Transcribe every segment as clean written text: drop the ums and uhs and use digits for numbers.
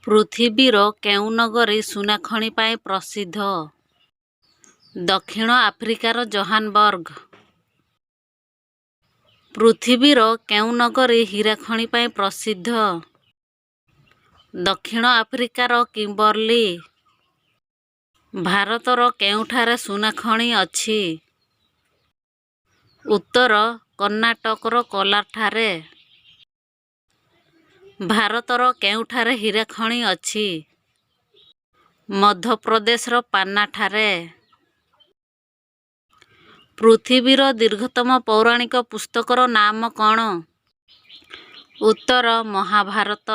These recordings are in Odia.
ପୃଥିବୀର କେଉଁ ନଗରୀ ସୁନା ଖଣି ପାଇଁ ପ୍ରସିଦ୍ଧ? ଦକ୍ଷିଣ ଆଫ୍ରିକାର ଜୋହାନ୍ସବର୍ଗ। ପୃଥିବୀର କେଉଁ ନଗରୀ ହୀରା ଖଣି ପାଇଁ ପ୍ରସିଦ୍ଧ? ଦକ୍ଷିଣ ଆଫ୍ରିକାର କିମ୍ବର୍ଲି। ଭାରତର କେଉଁଠାରେ ସୁନା ଖଣି ଅଛି? ଉତ୍ତର କର୍ଣ୍ଣାଟକର କୋଲାରଠାରେ। ଭାରତର କେଉଁଠାରେ ହୀରା ଖଣି ଅଛି? ମଧ୍ୟପ୍ରଦେଶର ପାନ୍ନାଠାରେ। ପୃଥିବୀର ଦୀର୍ଘତମ ପୌରାଣିକ ପୁସ୍ତକର ନାମ କ'ଣ? ଉତ୍ତର ମହାଭାରତ।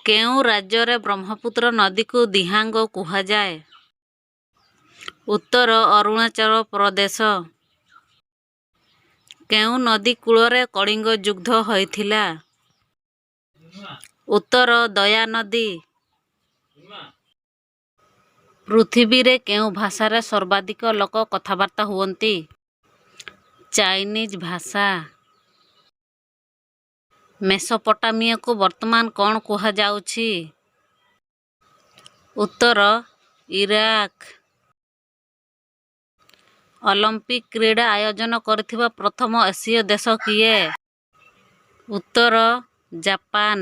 କେଉଁ ରାଜ୍ୟରେ ବ୍ରହ୍ମପୁତ୍ର ନଦୀକୁ ଦିହାଙ୍ଗ କୁହାଯାଏ? ଉତ୍ତର ଅରୁଣାଚଳ ପ୍ରଦେଶ। କେଉଁ ନଦୀ କୂଳରେ କଳିଙ୍ଗ ଯୁଦ୍ଧ ହୋଇଥିଲା? ଉତ୍ତର ଦୟାନଦୀ। ପୃଥିବୀରେ କେଉଁ ଭାଷାରେ ସର୍ବାଧିକ ଲୋକ କଥାବାର୍ତ୍ତା ହୁଅନ୍ତି? ଚାଇନିଜ୍ ଭାଷା। ମେସୋପୋଟାମିଆକୁ ବର୍ତ୍ତମାନ କ'ଣ କୁହାଯାଉଛି? ଉତ୍ତର ଇରାକ। ଅଲିମ୍ପିକ୍ କ୍ରୀଡ଼ା ଆୟୋଜନ କରିଥିବା ପ୍ରଥମ ଏସୀୟ ଦେଶ କିଏ? ଉତ୍ତର ଜାପାନ।